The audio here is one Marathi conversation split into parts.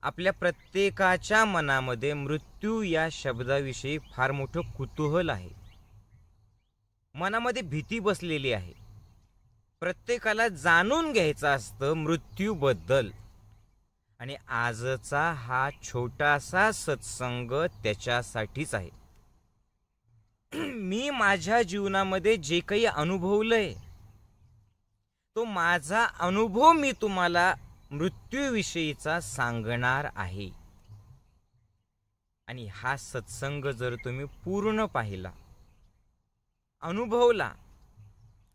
आपल्या प्रत्येकाच्या मनामध्ये मृत्यू या शब्दाविषयी फार मोठं कुतूहल आहे, मनामध्ये भीती बसलेली आहे. प्रत्येकाला जाणून घ्यायचं असतं मृत्यूबद्दल. आणि आजचा हा छोटासा सत्संग त्याच्यासाठीच आहे. मी माझ्या जीवनामध्ये जे काही अनुभवलंय तो माझा अनुभव मी तुम्हाला मृत्यूविषयीचा सांगणार आहे. आणि हा सत्संग जर तुम्ही पूर्ण पाहिला, अनुभवला,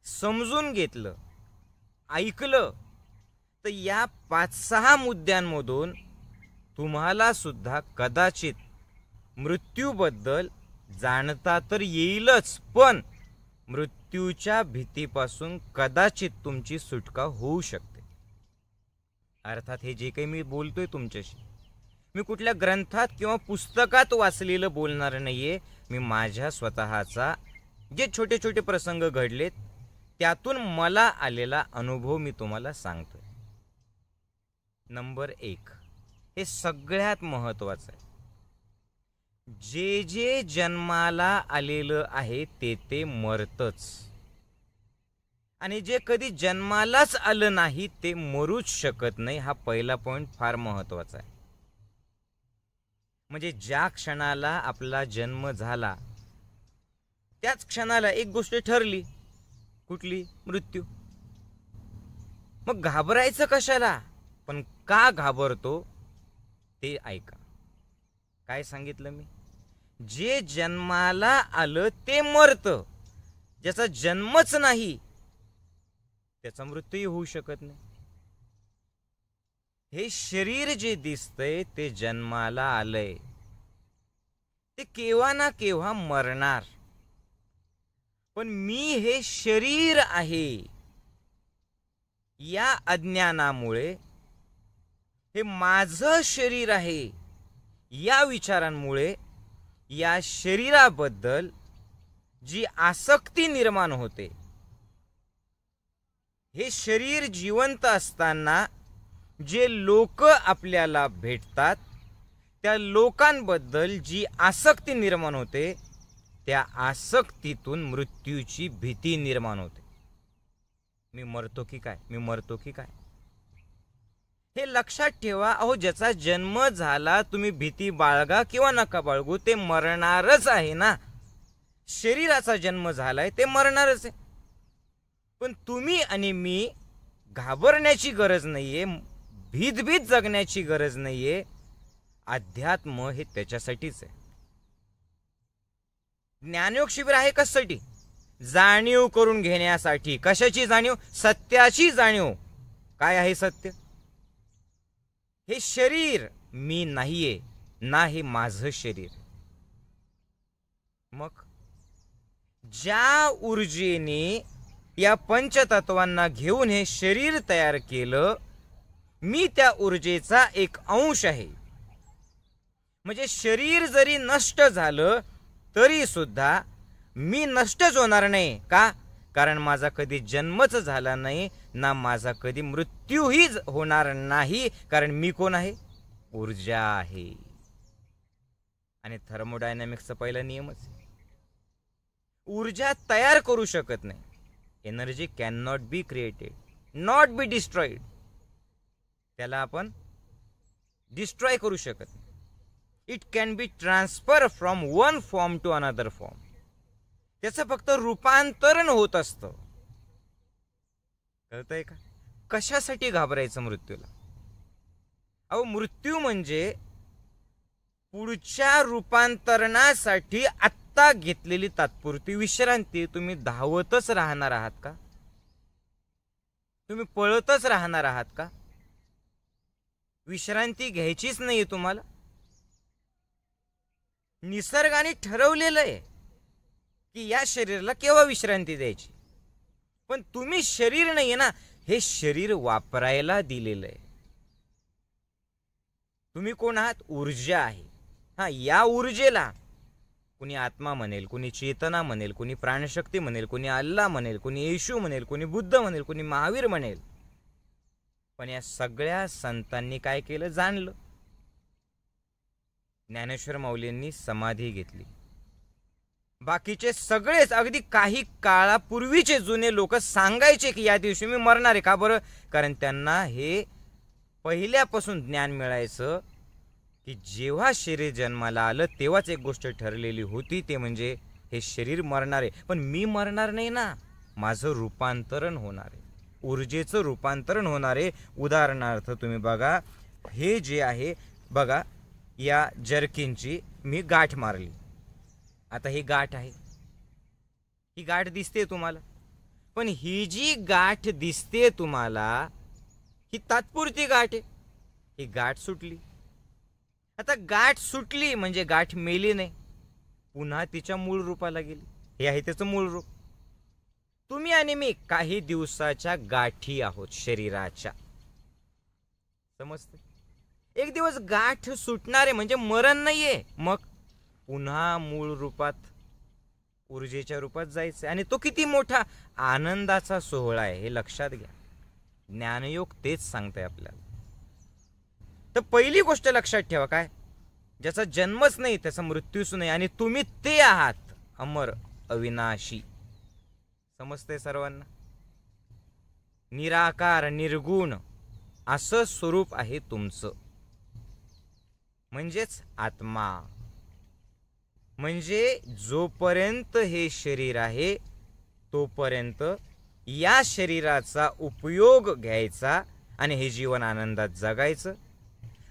समजून घेतलं, ऐकलं, तर या 5-6 मुद्द्यांमधून तुम्हाला सुद्धा कदाचित मृत्यूबद्दल जाणता तर येईलच, पण मृत्यूच्या भीतीपासून कदाचित तुमची सुटका होऊ शकते. अर्थात हे जे काही मी बोलतोय तुमच्याशी, मी कुठल्या ग्रंथात किंवा पुस्तकात वाचलेलं बोलणार नाहीये. मी माझ्या स्वतःचा जे छोटे छोटे प्रसंग घडलेत त्यातून मला आलेला अनुभव मी तुम्हाला सांगतोय. नंबर 1, हे सगळ्यात महत्वाचं आहे. जे जे जन्माला आलेलं आहे ते मरतच, आणि जे कधी जन्मालाच आलं नाही ते मरूच शकत नाही. हा पहिला पॉइंट फार महत्वाचा आहे. म्हणजे ज्या क्षणाला आपला जन्म झाला त्याच क्षणाला एक गोष्ट ठरली, कुठली? मृत्यू. मग घाबरायचं कशाला? पण का घाबरतो ते ऐका. काय सांगितलं मी? जे जन्माला आलं ते मरतं, ज्याचा जन्मच नाही त्याचा मृत्यूही होऊ शकत नाही. हे शरीर जे दिसतंय ते जन्माला आलंय, ते केव्हा ना केव्हा मरणार. पण मी हे शरीर आहे या अज्ञानामुळे, हे माझं शरीर आहे या विचारांमुळे, या शरीराबद्दल जी आसक्ती निर्माण होते, हे शरीर जिवंत असताना जे लोक आपल्याला भेटतात त्या लोकांबद्दल जी आसक्ती निर्माण होते, त्या आसक्तीतून मृत्यूची भीती निर्माण होते. मी मरतो की काय, मी मरतो की काय, हे लक्षात ठेवा. अहो, ज्याचा जन्म झाला तुम्ही भीती बाळगा किंवा नका बाळगू, ते मरणारच आहे ना. शरीराचा जन्म झालाय ते मरणारच आहे. पण तुम्ही आणि मी घाबरण्याची गरज नाहीये, भीत जगण्याची गरज नाहीये. अध्यात्म हे त्याच्यासाठीच आहे. ज्ञानयोग शिबिर आहे कशासाठी? जाणीव करून घेण्यासाठी. कशाची जाणीव? सत्याची जाणीव. काय आहे सत्य? हे शरीर मी नाहीये ना, हे माझं शरीर. मग ज्या ऊर्जेने या पंचतत्वांना घेऊन हे शरीर तयार केलं, मी त्या ऊर्जेचा एक अंश आहे. म्हणजे शरीर जरी नष्ट झालं तरी सुद्धा मी नष्टच होणार नाही. का? कारण माझा कधी जन्मच झाला नाही ना, माझा कधी मृत्यूही होणार नाही. कारण मी कोण आहे? ऊर्जा आहे. आणि थर्मोडायनॅमिक्सचा पहिला नियमच आहे, ऊर्जा तयार करू शकत नाही. Energy can not be created, not be destroyed. त्याला आपण डिस्ट्रॉय करू शकत नाही. It can be transfer from one form to another form. त्याचं फक्त रूपांतरण होत असतं. कळतंय का? कशासाठी घाबरायचं मृत्यूला? अहो, मृत्यू म्हणजे पुढच्या रूपांतरणासाठी आत्ता घेतलेली तात्पुरती विश्रांती. तुम्ही धावतच राहणार आहात का? तुम्ही पळतच राहणार आहात का? विश्रांती घ्यायचीच नाहीये तुम्हाला. निसर्गाने ठरवलेलं आहे की या शरीराला केव्हा विश्रांती द्यायची. पण तुम्ही शरीर नाहीये ना, हे शरीर वापरायला दिलेलं आहे. तुम्ही कोण आहात? ऊर्जा आहे. हा, या ऊर्जेला कुणी आत्मा म्हणेल, कुणी चेतना म्हणेल, कुणी प्राणशक्ती म्हणेल, कुणी अल्लाह म्हणेल, कुणी येशू म्हणेल, कुणी बुद्ध म्हणेल, कुणी महावीर म्हणेल. पण या सगळ्या संतांनी काय केलं? जाणलं ज्ञानेश्वर माऊलींनी समाधी घेतली. बाकीचे सगळेच अगदी काही काळापूर्वीचे जुने लोक सांगायचे की या दिवशी मी मरणार आहे. का बरं? कारण त्यांना हे पहिल्यापासून ज्ञान मिळायचं की जेव्हा शरीर जन्माला आलं तेव्हाच एक गोष्ट ठरलेली होती, ते म्हणजे हे शरीर मरणार आहे. पण मी मरणार नाही ना, माझं रूपांतरण होणार आहे, ऊर्जेचं रूपांतरण होणार आहे. उदाहरणार्थ तुम्ही बघा, हे जे आहे बघा, या जर्किनची मी गाठ मारली. आता ही गाठ आहे, ही गाठ दिसते तुम्हाला, पण ही जी गाठ दिसते तुम्हाला ही तात्पुरती गाठ आहे. ही गाठ सुटली. आता गाठ सुटली म्हणजे गाठ मेली नाही, पुन्हा तिच्या मूळ रूपाला गेली. हे आहे त्याचं मूळ रूप. तुम्ही आणि मी काही दिवसाच्या गाठी आहोत शरीराच्या, समजते? एक दिवस गाठ सुटणारे म्हणजे मरण नाहीये, मग पुन्हा मूळ रूपात ऊर्जेच्या रूपात जायचं. आणि तो किती मोठा आनंदाचा सोहळा आहे हे लक्षात घ्या. ज्ञानयोग तेच सांगताय आपल्याला. तर पहिली गोष्ट लक्षात ठेवा, काय? ज्याचा जन्मच नाही त्याचा मृत्यूच नाही, आणि तुम्ही ते आहात अमर अविनाशी. समजतंय सर्वांना? निराकार निर्गुण असं स्वरूप आहे तुमचं, म्हणजेच आत्मा. म्हणजे जोपर्यंत हे शरीर आहे तोपर्यंत या शरीराचा उपयोग घ्यायचा आणि हे जीवन आनंदात जगायचं.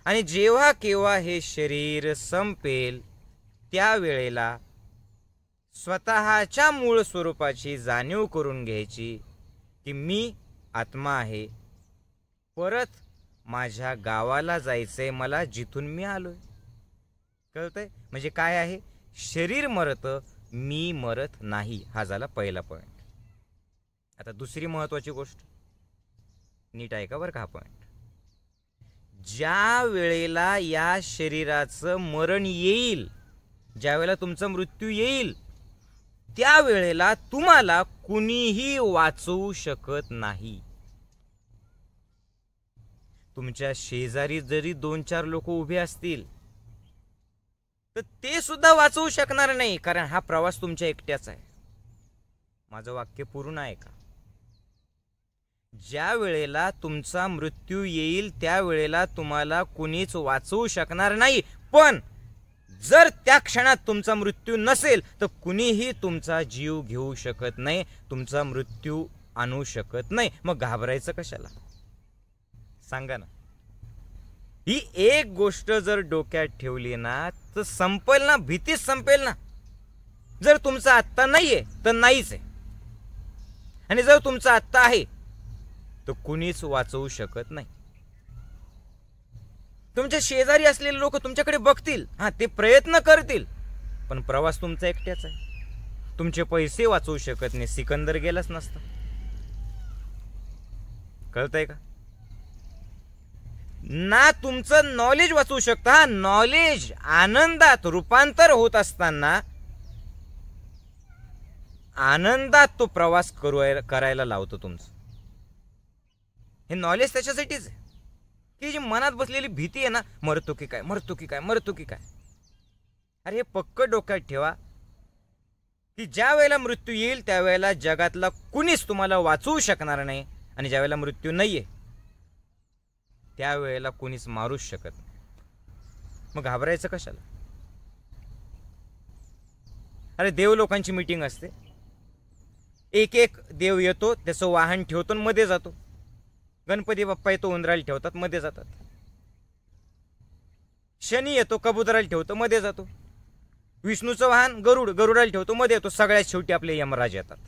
आणि जेव्हा केव्हा हे शरीर संपेल त्यावेळेला स्वतःच्या मूळ स्वरूपाची जाणीव करून घ्यायची की मी आत्मा आहे, परत माझ्या गावाला जायचंय मला, जिथून मी आलोय. कळतंय? म्हणजे काय आहे? शरीर मरतं, मी मरत नाही. हा झाला पहिला पॉइंट. आता दुसरी महत्वाची गोष्ट, नीट ऐका बरं का हा पॉइंट. ज्या वेळेला या शरीराचं मरण येईल, ज्या वेळेला तुमचा मृत्यू येईल, त्यावेळेला तुम्हाला कुणीही वाचवू शकत नाही. तुमच्या शेजारी जरी 2-4 लोक उभे असतील तर ते सुद्धा वाचवू शकणार नाही, कारण हा प्रवास तुमच्या एकट्याचा आहे. माझं वाक्य पूर्ण आहे का? ज्या वेळेला तुमचा मृत्यू येईल त्यावेळेला तुम्हाला कुणीच वाचवू शकणार नाही. पण जर त्या क्षणात तुमचा मृत्यू नसेल तर कुणीही तुमचा जीव घेऊ शकत नाही, तुमचा मृत्यू आणू शकत नाही. मग घाबरायचं कशाला? सांगा ना. ही एक गोष्ट जर डोक्यात ठेवली ना तर संपेल ना, भीतीच संपेल ना. जर तुमचा आत्ता नाहीये तर नाहीच आहे, आणि जर तुमचा आत्ता आहे तर कुणीच वाचवू शकत नाही. तुमच्या शेजारी असलेले लोक तुमच्याकडे बघतील, हा ते प्रयत्न करतील, पण प्रवास तुमचा एकट्याचा आहे. तुमचे पैसे वाचवू शकत नाही, सिकंदर गेलाच नसता. कळतंय का? ना तुमचं नॉलेज वाचवू शकतं. हा नॉलेज आनंदात रूपांतर होत असताना आनंदात तो प्रवास करायला लावतो तुमचं. हे नॉलेज त्याच्यासाठीच आहे की जी मनात बसलेली भीती आहे ना, मरतो की काय, मरतो की काय, मरतो की काय. अरे हे पक्क डोक्यात ठेवा की ज्या वेळेला मृत्यू येईल त्यावेळेला जगातला कुणीच तुम्हाला वाचवू शकणार नाही, आणि ज्या वेळेला मृत्यू नाहीये त्यावेळेला कुणीच मारूच शकत नाही. मग घाबरायचं कशाला? अरे देव लोकांची मीटिंग असते, एक एक देव येतो, त्याचं वाहन ठेवतो मध्ये जातो. गणपती बाप्पा येतो, उंदराला ठेवतात, मध्ये जातात. शनी येतो, कबुतराला ठेवतो, मध्ये जातो. विष्णूचं वाहन गरुड, गरुडाला ठेवतो, मध्ये येतो. सगळ्यात शेवटी आपले यमराज येतात.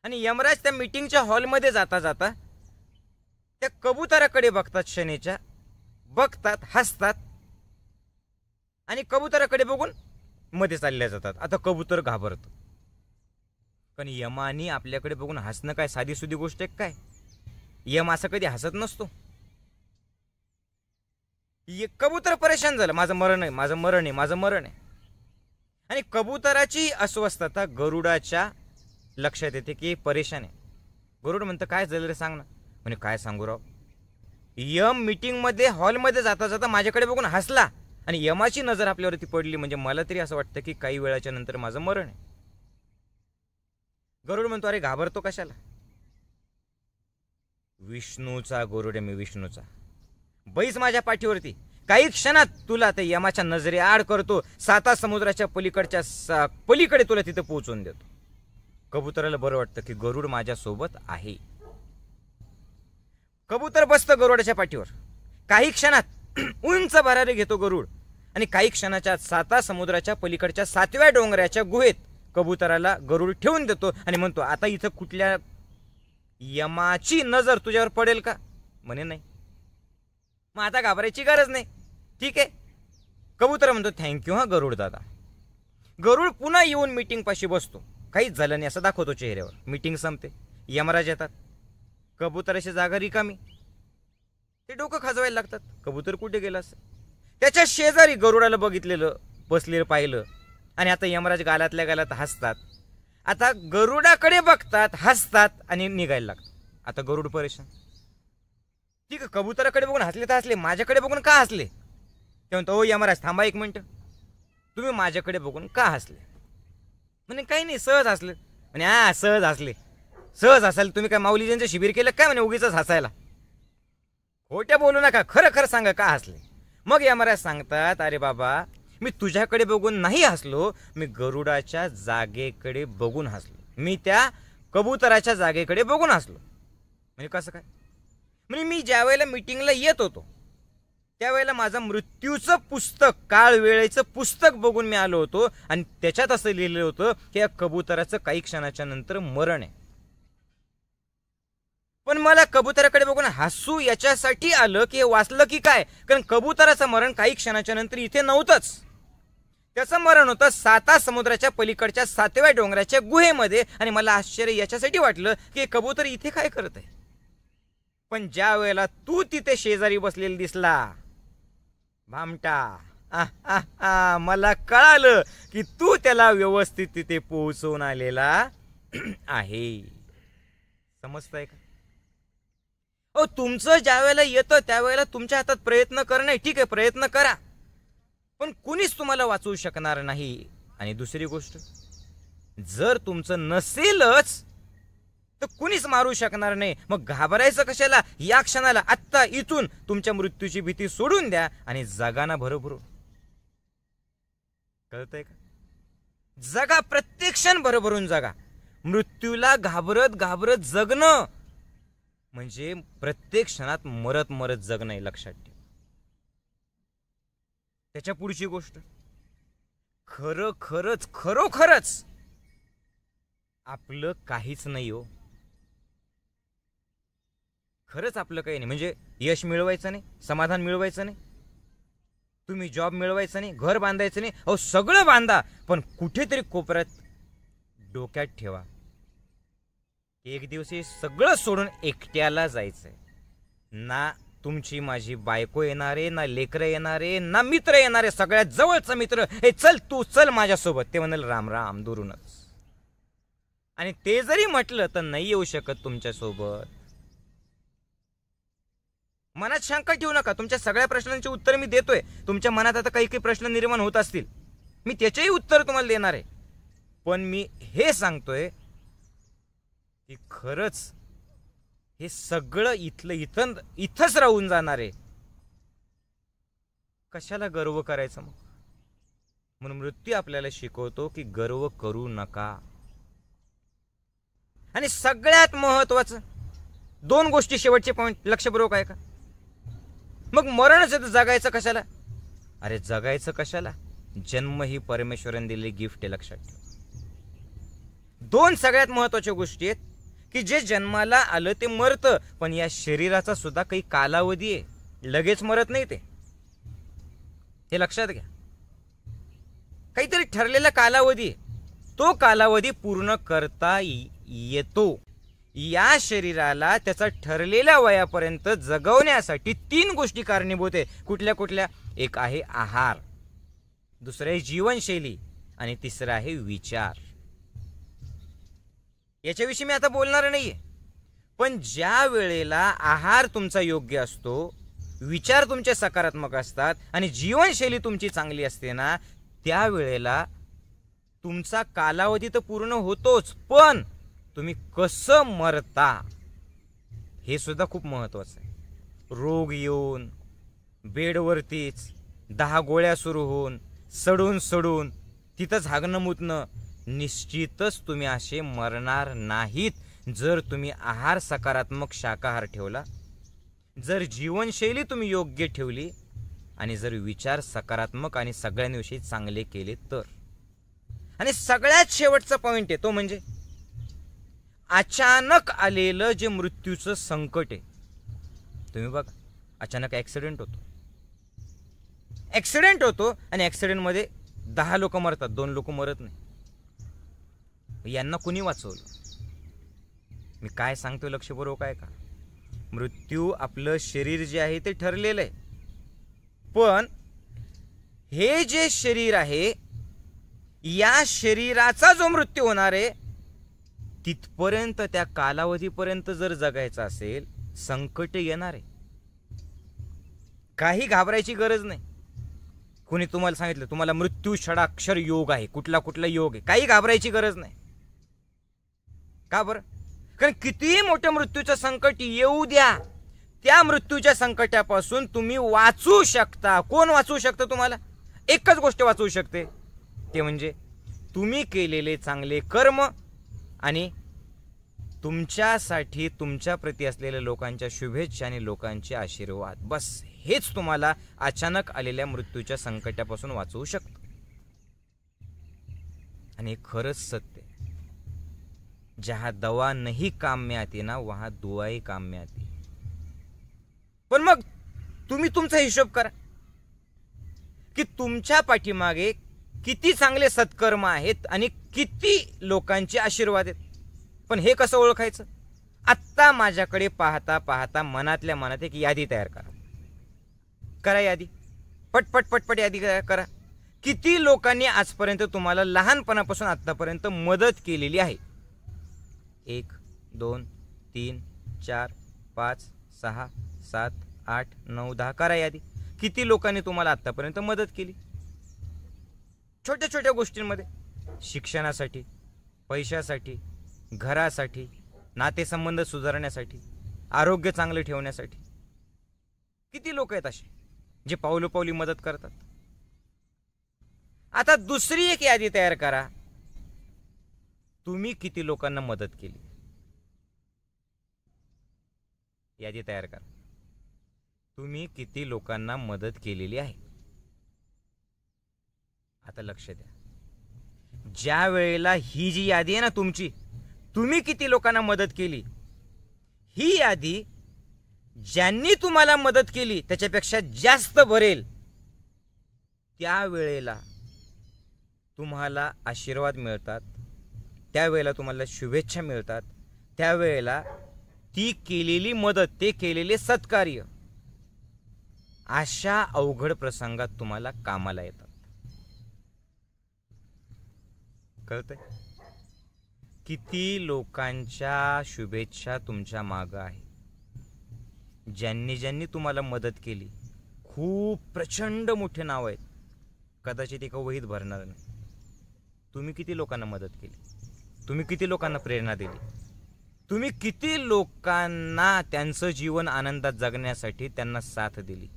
आणि यमराज त्या मीटिंगच्या हॉलमध्ये जाता जाता त्या कबुतराकडे बघतात, शनीच्या बघतात, हसतात, आणि कबुतराकडे बघून मध्ये चालल्या जातात. आता कबूतर घाबरत, पण यमानी आपल्याकडे बघून हसणं काय साधी सुधी गोष्ट आहे काय? यम असं कधी हसत नसतो. कबूतर परेशान झालं, माझं मरण आहे, माझं मरण आहे, माझं मरण आहे. आणि कबुतराची अस्वस्थता गरुडाच्या लक्षात येते की परेशान आहे. गरुड म्हणतं काय झालं रे, सांग ना. म्हणे काय सांगू राव, यम मीटिंग मध्ये हॉलमध्ये जाता जाता माझ्याकडे बघून हसला आणि यमाची नजर आपल्यावरती पडली म्हणजे मला तरी असं वाटतं की काही वेळाच्या नंतर माझं मरण आहे. गरुड म्हणतो, अरे घाबरतो कशाला? विष्णूचा गरुड आहे मी, विष्णूचा. बैस माझ्या पाठीवरती, काही क्षणात तुला ते यमाच्या नजरे आड करतो, 7 समुद्राच्या पलीकडे तुला तिथे पोहोचवून देतो. कबुतराला बरं वाटतं की गरुड माझ्या सोबत आहे. कबूतर बसतं गरुडाच्या पाठीवर. काही क्षणात उंच भरारी घेतो गरुड आणि काही क्षणाच्या 7 समुद्राच्या पलीकडच्या 7व्या डोंगराच्या गुहेत कबुतराला गरुड ठेवून देतो आणि म्हणतो, आता इथं कुठल्या यमाची नजर तुझ्यावर पडेल का? म्हणे नाही. मग आता घाबरायची गरज नाही. ठीक आहे. कबूतर म्हणतो, थँक्यू हा गरुड दादा. गरुड पुन्हा येऊन मीटिंग पाशी बसतो. काहीच झालं नाही असं दाखवतो चेहऱ्यावर. मीटिंग संपते, यमराज येतात. कबुतराची जागा रिकामी. ते डोकं खाजवायला लागतात, कबूतर कुठे गेलं असं. त्याच्या शेजारी गरुडाला बघितलेलं, बसलेलं पाहिलं आणि आता यमराज गालातल्या गालात हसतात. आता गरुडाकडे बघतात, हसतात आणि निघायला लागतात. आता गरुड परेशान. ठीक आहे, कबुतराकडे बघून हसले तर हसले, माझ्याकडे बघून का हसले? ते म्हणतो, ओ यमराज थांबा एक मिनिट, तुम्ही माझ्याकडे बघून का हसले? म्हणे काही नाही, सहज हसले. म्हणे हा सहज हसले. सहज हसायला तुम्ही काय माऊलीजींचं शिबिर केलं काय? म्हणे उगीच हसायला. खोट्या बोलू नका, खरं खरं सांगा का हसले. मग यमराज सांगतात, अरे बाबा मी तुझ्याकडे बघून नाही हसलो, मी गरुडाच्या जागेकडे बघून हसलो. मी त्या कबुतराच्या जागेकडे बघून हसलो. म्हणजे कसं काय? म्हणजे मी ज्या वेळेला मीटिंगला येत होतो त्यावेळेला माझं मृत्यूचं पुस्तक, काळ वेळेचं पुस्तक बघून मी आलो होतो आणि त्याच्यात असं लिहिलं होतं की या कबुतराचं काही क्षणाच्या नंतर मरण आहे. पण मला कबुतराकडे बघून हसू याच्यासाठी आलं की हे वाचलं की काय? कारण कबुतराचं मरण काही क्षणाच्या नंतर इथे नव्हतंच. त्याचं मरण होतं 7 समुद्राच्या पलीकडच्या 7व्या डोंगराच्या गुहेमध्ये आणि मला आश्चर्य याच्यासाठी वाटलं की कबूतर इथे काय करत आहे. पण ज्या वेळेला तू तिथे शेजारी बसलेला दिसला भामटा, मला कळालं की तू त्याला व्यवस्थित तिथे पोहोचवून आलेला आहे. समजताय का? ओ तुमचं ज्या वेळेला येतं त्यावेळेला तुमच्या हातात प्रयत्न करणं, ठीक आहे प्रयत्न करा, पण कुणीच तुम्हाला वाचवू शकणार नाही. आणि दुसरी गोष्ट, जर तुमचं नसेलच तर कुणीच मारू शकणार नाही. मग घाबरायचं कशाला? या क्षणाला आत्ता इथून तुमच्या मृत्यूची भीती सोडून द्या आणि जगाना भरभरून. कळतंय का? जगा, प्रत्येक क्षण भरभरून जगा. मृत्यूला घाबरत घाबरत जगणं म्हणजे प्रत्येक क्षणात मरत मरत जगणं, लक्षात ठेव. त्याच्या पुढची गोष्ट, खरोखरच आपलं काहीच नाही हो. खरंच आपलं काही नाही. म्हणजे यश मिळवायचं नाही, समाधान मिळवायचं नाही, तुम्ही जॉब मिळवायचा नाही, घर बांधायचं नाही, अहो सगळं बांधा, पण कुठेतरी कोपऱ्यात डोक्यात ठेवा एक दिवस हे सगळं सोडून एकट्याला जायचंय. ना तुमची माझी बायको येणारे, ना लेकरं येणारे, ना मित्र येणारे. सगळ्यात जवळचा मित्र, हे चल तू चल माझ्यासोबत, ते म्हणाल राम राम दुरूनच. आणि ते जरी म्हटलं तर नाही येऊ शकत तुमच्यासोबत. मनात शंका ठेवू नका, तुमच्या सगळ्या प्रश्नांची उत्तर मी देतोय. तुमच्या मनात आता काही काही प्रश्न निर्माण होत असतील, मी त्याचेही उत्तर तुम्हाला देणार आहे. पण मी हे सांगतोय की खरंच हे सगळं इथंच राहून जाणार आहे. कशाला गर्व करायचा मग? म्हणून मृत्यू आपल्याला शिकवतो की गर्व करू नका. आणि सगळ्यात महत्वाचं 2 गोष्टी, शेवटचे पॉइंट लक्षपूर्वक आहे का? मग मरणच आहे तर जगायचं कशाला? अरे जगायचं कशाला? जन्म ही परमेश्वराने दिलेली गिफ्ट आहे, लक्षात ठेव. 2 सगळ्यात महत्वाच्या गोष्टी आहेत की जे जन्माला आलं ते मरतं, पण या शरीराचा सुद्धा काही कालावधी आहे, लगेच मरत नाही ते. हे लक्षात घ्या. काहीतरी ठरलेला कालावधी आहे, तो कालावधी पूर्ण करता येतो. या शरीराला त्याचा ठरलेल्या वयापर्यंत जगवण्यासाठी 3 गोष्टी कारणीभूत आहे. कुठल्या कुठल्या? एक आहे आहार, दुसरं आहे जीवनशैली आणि तिसरं आहे विचार. याच्याविषयी मी आता बोलणार नाहीये. पण ज्या वेळेला आहार तुमचा योग्य असतो, विचार तुमचे सकारात्मक असतात आणि जीवनशैली तुमची चांगली असते ना, त्यावेळेला तुमचा कालावधी तर पूर्ण होतोच, पण तुम्ही कसं मरता हे सुद्धा खूप महत्वाचं आहे. रोग येऊन बेडवरतीच 10 गोळ्या सुरू होऊन सडून सडून तिथंच हागणं मुतणं, निश्चितच तुम्ही असे मरणार नाहीत. जर तुम्ही आहार सकारात्मक शाकाहार ठेवला, जर जीवनशैली तुम्ही योग्य ठेवली आणि जर विचार सकारात्मक आणि सगळ्यांविषयी चांगले केले तर. आणि सगळ्यात शेवटचा पॉइंट आहे तो म्हणजे अचानक आलेलं जे मृत्यूचं संकट आहे. तुम्ही बघा, अचानक ॲक्सिडेंट होतो आणि ॲक्सिडेंटमध्ये 10 लोक मरतात, 2 लोक मरत नाही. यांना कुणी वाचवलं? मी काय सांगतोय लक्षपूर्वक आहे का? मृत्यू आपलं शरीर जे आहे ते ठरलेलं आहे, पण हे जे शरीर आहे या शरीराचा जो मृत्यू होणार आहे तिथपर्यंत, त्या कालावधीपर्यंत जर जगायचं असेल, संकट येणार आहे. काही घाबरायची गरज नाही. कोणी तुम्हाला सांगितलं तुम्हाला मृत्यू षडाक्षर योग आहे, कुठला कुठला योग आहे, काही घाबरायची गरज नाही. का बरं? कारण कितीही मोठं मृत्यूचं संकट येऊ द्या, त्या मृत्यूच्या संकटापासून तुम्ही वाचू शकता. कोण वाचवू शकतं तुम्हाला? एकच गोष्ट वाचवू शकते, ते म्हणजे तुम्ही केलेले चांगले कर्म आणि तुमच्यासाठी तुमच्या प्रती असलेल्या लोकांच्या शुभेच्छा आणि लोकांचे आशीर्वाद. बस हेच तुम्हाला अचानक आलेल्या मृत्यूच्या संकटापासून वाचवू शकतं. आणि खरंच सत्य, जहां दवा नहीं काम में आती ना, वहां दुआई काम में आती. पण मग तुम्ही तुमचा हिशोब करा की तुमच्या पाठीमागे किती चांगले सत्कर्म आहेत आणि किती लोकांचे आशीर्वाद आहेत. पण हे कसं ओळखायचं? आत्ता माझ्याकडे पाहता पाहता मनातल्या मनात एक यादी तयार करा. यादी पटपट पटपट यादी करा. किती लोकांनी आजपर्यंत तुम्हाला लहानपणापासून आतापर्यंत मदत केलेली आहे? 1 2 3 4 5 6 7 8 9 10 करा यादी. किती लोकांनी तुम्हाला आतापर्यंत मदत केली? छोट्या छोट्या गोष्टींमध्ये, शिक्षणासाठी, पैशासाठी, घरासाठी, नातेसंबंध सुधारण्यासाठी, आरोग्य चांगले ठेवण्यासाठी. किती लोक आहेत असे जे पावलोपावली मदत करतात? आता दुसरी एक यादी तयार करा. तुम्ही किती लोकांना मदत केली? यादी तयार करा. तुम्ही किती लोकांना मदत केलेली आहे? आता लक्ष द्या, ज्या वेळेला ही जी यादी आहे ना तुमची, तुम्ही किती लोकांना मदत केली, ही यादी ज्यांनी तुम्हाला मदत केली त्याच्यापेक्षा जास्त भरेल. त्यावेळेला तुम्हाला आशीर्वाद मिळतात, त्यावेळेला तुम्हाला शुभेच्छा मिळतात, त्यावेळेला ती केलेली मदत, ते केलेले सत्कार्य अशा अवघड प्रसंगात तुम्हाला कामाला येतात. कळतंय? किती लोकांच्या शुभेच्छा तुमच्या मागं आहे. ज्यांनी ज्यांनी तुम्हाला मदत केली, खूप प्रचंड मोठे नाव आहेत, कदाचित एका वहीत भरणार नाही. तुम्ही किती लोकांना मदत केली? तुम्ही किती लोकांना प्रेरणा दिली? तुम्ही किती लोकांना त्यांचं जीवन आनंदात जगण्यासाठी त्यांना साथ दिली?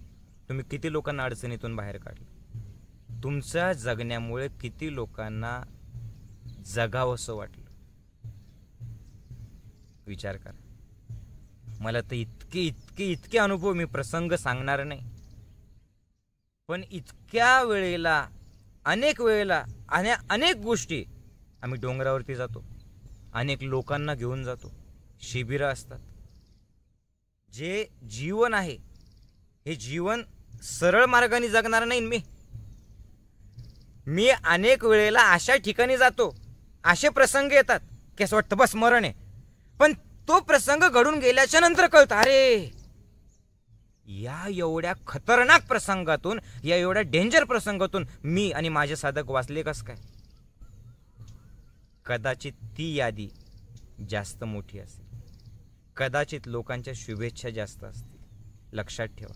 तुम्ही किती लोकांना अडचणीतून बाहेर काढले? तुमच्या जगण्यामुळे किती लोकांना जगावंसं वाटलं? विचार करा. मला तर इतके अनुभव, मी प्रसंग सांगणार नाही, पण इतक्या वेळेला, अनेक वेळेला, अनेक गोष्टी आम्ही डोंगरावरती जातो, अनेक लोकांना घेऊन जातो, शिबिरं असतात. जे जीवन आहे हे जीवन सरळ मार्गाने जगणार नाही. मी अनेक वेळेला अशा ठिकाणी जातो, असे प्रसंग येतात की असं वाटतं बस मरण आहे, पण तो प्रसंग घडून गेल्याच्या नंतर कळतं, अरे या एवढ्या खतरनाक प्रसंगातून, या एवढ्या डेंजर प्रसंगातून मी आणि माझे साधक वाचले कस काय? कदाचित ती यादी जास्त मोठी असेल, कदाचित लोकांच्या शुभेच्छा जास्त असतील. लक्षात ठेवा,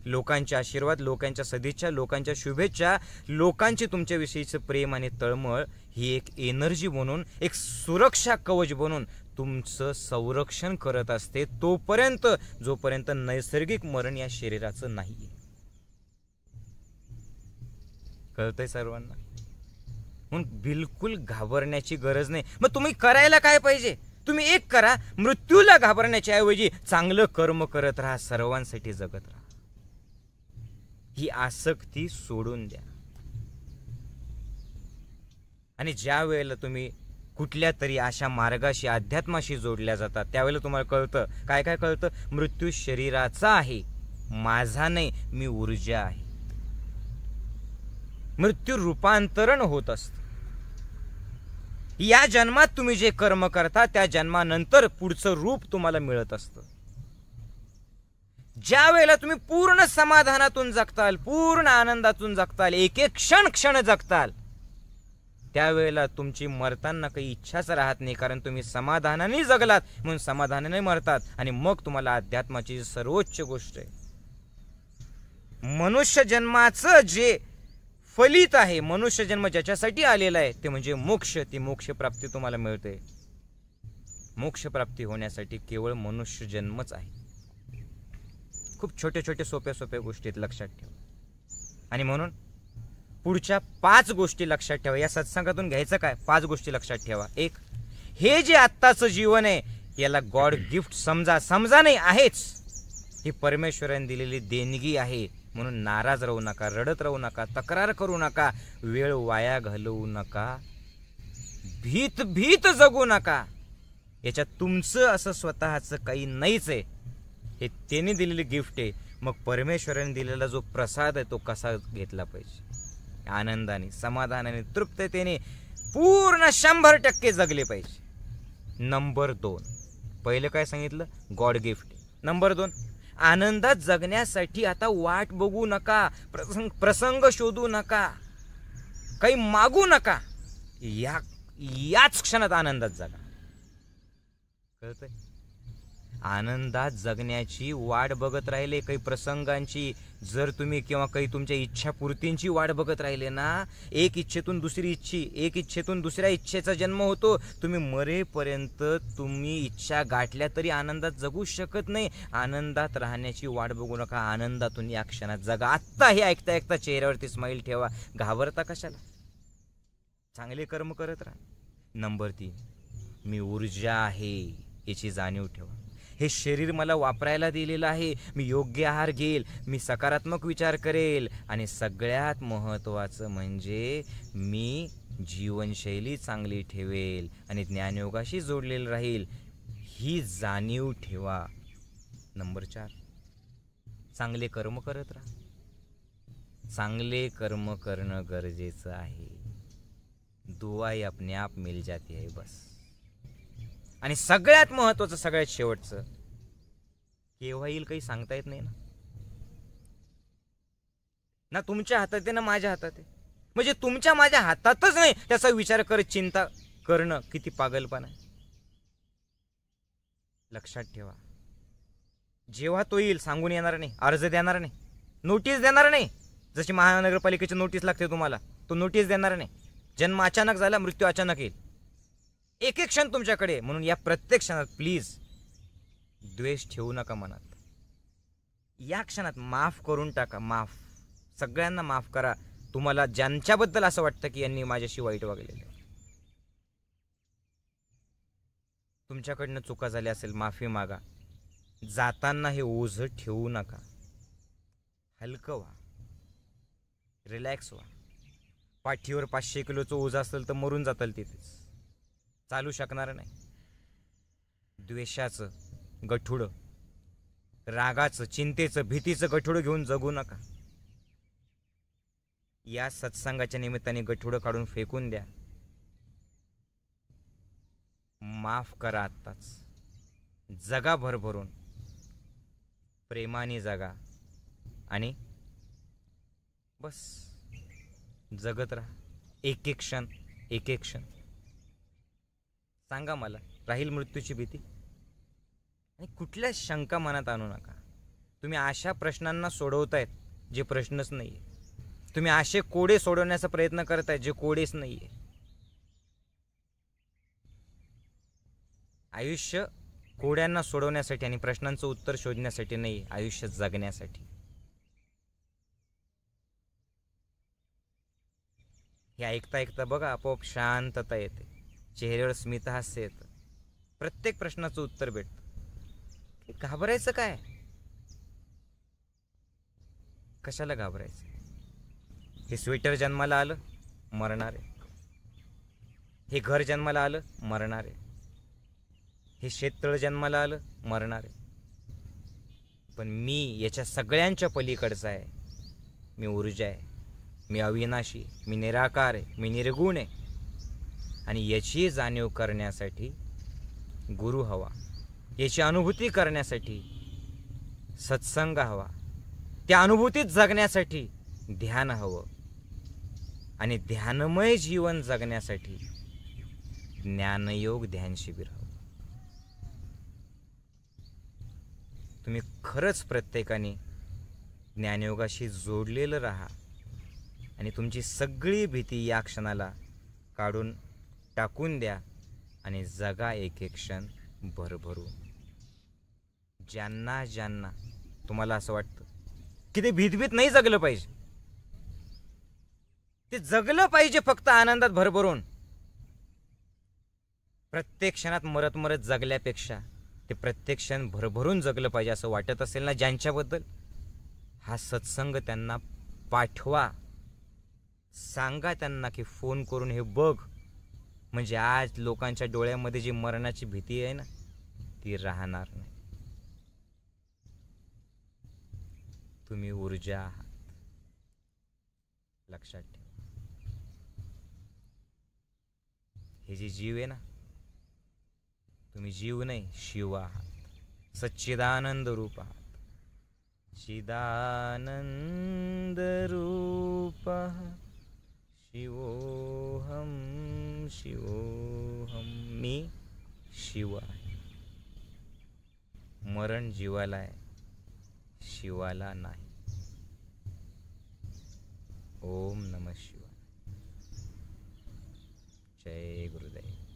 लोकांचे आशीर्वाद, लोकांच्या सदिच्छा, लोकांच्या शुभेच्छा, लोकांचे तुमच्याविषयीचं प्रेम आणि तळमळ ही एक एनर्जी बनून, एक सुरक्षा कवच बनून तुमचं संरक्षण करत असते, तोपर्यंत जोपर्यंत नैसर्गिक मरण या शरीराचं नाही. कळतंय सर्वांना? म्हणून बिलकुल घाबरण्याची गरज नाही. मग तुम्ही करायला काय पाहिजे? तुम्ही एक करा, मृत्यूला घाबरण्याच्या ऐवजी चांगलं कर्म करत राहा, सर्वांसाठी जगत राहा. ही आसक्ती सोडून द्या. आणि ज्या वेळेला तुम्ही कुठल्या तरी अशा मार्गाशी, अध्यात्माशी जोडल्या जातात, त्यावेळेला तुम्हाला कळतं, काय काय कळतं? मृत्यू शरीराचा आहे, माझा नाही, मी ऊर्जा आहे. मृत्यू रूपांतरण होत असतं. या जन्मात तुम्ही जे कर्म करता त्या जन्मानंतर पुढचं रूप तुम्हाला मिळत असतं. ज्या वेळेला तुम्ही पूर्ण समाधानातून जगताल, पूर्ण आनंदातून जगताल, एक एक क्षण जगताल, त्यावेळेला तुमची मरताना काही इच्छाच राहत नाही, कारण तुम्ही समाधानाने जगलात म्हणून समाधानाने मरतात. आणि मग तुम्हाला अध्यात्माची सर्वोच्च गोष्ट आहे, मनुष्य जन्माचं जे फलित आहे, मनुष्य जन्म ज्याच्यासाठी आलेला आहे ते म्हणजे मोक्ष. ती मोक्ष प्राप्ती तुम्हाला मिळते. मोक्ष प्राप्ती होण्यासाठी केवळ मनुष्य जन्मच आहे. खूप छोटे छोटे सोप्या गोष्टीत लक्षात ठेवा. आणि म्हणून पुढच्या 5 गोष्टी लक्षात ठेवा. या सत्संगातून घ्यायचं काय? 5 गोष्टी लक्षात ठेवा. 1, हे जे आत्ताचं जीवन आहे याला गॉड गिफ्ट समजा नाही, आहेच. ही परमेश्वराने दिलेली देणगी आहे. म्हणून नाराज राहू नका, रडत राहू नका, तक्रार करू नका, वेळ वाया घालवू नका, भीत जगू नका. याच्यात तुमचं असं स्वतःचं काही नाहीच आहे, हे त्याने दिलेली गिफ्ट आहे. मग परमेश्वराने दिलेला जो प्रसाद आहे तो कसा घेतला पाहिजे? आनंदाने, समाधानाने, तृप्ततेने पूर्ण 100% जगले पाहिजे. नंबर 2, पहिलं काय सांगितलं? God gift. नंबर 2, आनंदात जगण्यासाठी आता वाट बघू नका, प्रसंग शोधू नका, काही मागू नका, याच क्षणात आनंदात जगा. कळतंय? आनंदात जगण्याची वाट बघत राहिले, काही प्रसंगांची जर तुम्ही किंवा काही तुमच्या इच्छापूर्तींची वाट बघत राहिले ना, एक इच्छेतून दुसरी एक इच्छेतून दुसऱ्या इच्छेचा जन्म होतो. तुम्ही मरेपर्यंत तुम्ही इच्छा गाठल्या तरी आनंदात जगू शकत नाही. आनंदात राहण्याची वाट बघू नका, आनंदातून या क्षणात जगा. आत्ता हे ऐकता चेहऱ्यावरती स्माईल ठेवा. घाबरता कशाला? चांगले कर्म करत राहा. नंबर 3, मी ऊर्जा आहे याची जाणीव ठेवा. हे शरीर मला वापरायला दिलेलं आहे, मी योग्य आहार घेईल, मी सकारात्मक विचार करेल, आणि सगळ्यात महत्त्वाचं म्हणजे मी जीवनशैली चांगली ठेवेल आणि ज्ञानयोगाशी जोडलेलं राहील, ही जाणीव ठेवा. नंबर 4, चांगले कर्म करत राहा. चांगले कर्म करणं गरजेचं आहे. दुआ ही अपने आप मिल जाती है बस. आणि सगळ्यात महत्वाचं, सगळ्यात शेवटचं, केव्हा येईल काही सांगता येत नाही ना तुमच्या हातात आहे ना माझ्या हातात आहे. म्हणजे तुमच्या माझ्या हातातच नाही त्याचा विचार करत चिंता करणं किती पागलपणा आहे. लक्षात ठेवा, जेव्हा तो येईल सांगून येणार नाही, अर्ज देणार नाही, नोटीस देणार नाही. जशी महानगरपालिकेची नोटीस लागते तुम्हाला, तो नोटीस देणार नाही. जन्म अचानक झाला, मृत्यू अचानक येईल. एक एक क्षण तुमच्याकडे. म्हणून या प्रत्येक क्षणात प्लीज द्वेष ठेवू नका मनात. या क्षणात माफ करून टाका. माफ, सगळ्यांना माफ करा. तुम्हाला ज्यांच्याबद्दल असं वाटतं की यांनी माझ्याशी वाईट वागलेलं आहे, तुमच्याकडनं चुका झाल्या असेल, माफी मागा. जाताना हे ओझं ठेवू नका. हलकं व्हा, रिलॅक्स व्हा. पाठीवर 500 किलोचं ओझं असेल तर मरून जाताल तिथेच, चालू शकणार नाही. द्वेषाचं गठुडं, रागाचं, चिंतेचं, भीतीचं गठुडं घेऊन जगू नका. या सत्संगाच्या निमित्ताने गठुडं काढून फेकून द्या. माफ करा. आत्ताच जगा भरभरून, प्रेमाने जगा आणि बस जगत राहा. एक एक क्षण, एक एक क्षण. सांगा मला, राहील मृत्यूची भीती? आणि कुठल्या शंका मनात आणू नका. तुम्ही अशा प्रश्नांना सोडवतायत जे प्रश्नच नाहीये. तुम्ही असे कोडे सोडवण्याचा प्रयत्न करताय जे कोडेच नाहीये. आयुष्य कोड्यांना सोडवण्यासाठी आणि प्रश्नांचं उत्तर शोधण्यासाठी नाही, आयुष्य जगण्यासाठी. हे ऐकता ऐकता बघा आपोआप शांतता येते, चेहऱ्यावर स्मितहास्य येतं, प्रत्येक प्रश्नाचं उत्तर भेटतं. घाबरायचं काय? कशाला घाबरायचं? हे स्वेटर जन्माला आलं, मरणार आहे. हे घर जन्माला आलं, मरणार आहे. हे शेततळ जन्माला आलं, मरणार आहे. पण मी याच्या सगळ्यांच्या पलीकडचा आहे. मी ऊर्जा आहे, मी अविनाशी, मी निराकार आहे, मी निर्गुण आहे. आणि याची जाणीव करण्यासाठी गुरु हवा, याची अनुभूती करण्यासाठी सत्संग हवा, त्या अनुभूतीत जगण्यासाठी ध्यान हवं, आणि ध्यानमय जीवन जगण्यासाठी ज्ञानयोग ध्यान शिबिर हवं. तुम्ही खरंच प्रत्येकाने ज्ञानयोगाशी जोडलेलं राहा आणि तुमची सगळी भीती या क्षणाला काढून टाकून द्या आणि जगा एक एक क्षण भरभरून. ज्यांना ज्यांना तुम्हाला असं वाटतं की ते भीतभीत नाही जगलं पाहिजे, ते जगलं पाहिजे फक्त आनंदात भरभरून, प्रत्येक क्षणात मरत मरत जगल्यापेक्षा ते प्रत्येक क्षण भरभरून जगलं पाहिजे असं वाटत असेल ना ज्यांच्याबद्दल, हा सत्संग त्यांना पाठवा. सांगा त्यांना की फोन करून हे बघ, म्हणजे आज लोकांच्या डोळ्यामध्ये जी मरणाची भीती आहे ना ती राहणार नाही. तुम्ही ऊर्जा आहात, लक्षात ठेवा. हे जे जीव आहे ना, तुम्ही जीव नाही शिव आहात, सच्चिदानंद रूप आहात. चिदानंद रूप शिवोहम शिवोहम. मी शिव आहे. मरण जीवाला आहे, शिवाला नाही. ओम नमः शिवाय. जय गुरुदेव.